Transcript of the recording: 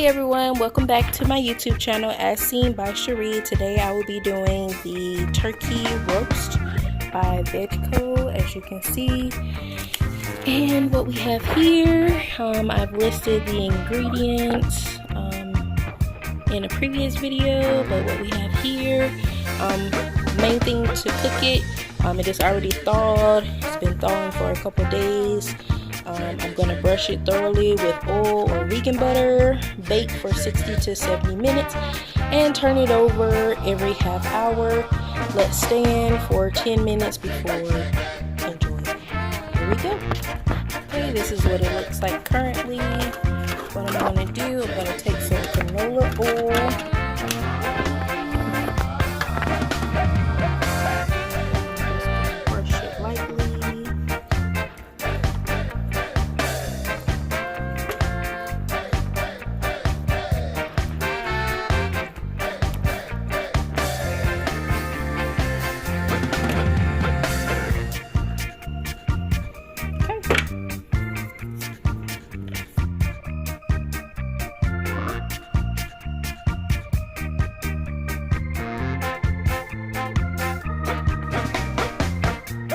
everyone, welcome back to my YouTube channel as seen by Cherie. Today I will be doing the turkey roast by Vedgeco, as you can see. And what we have here, I've listed the ingredients in a previous video, but what we have here, main thing to cook it, it is already thawed. It's been thawing for a couple days. I'm going to brush it thoroughly with oil or vegan butter, bake for 60 to 70 minutes, and turn it over every half hour. Let stand for 10 minutes before enjoying. Here we go. Okay, this is what it looks like currently. What I'm going to do, I'm going to take some canola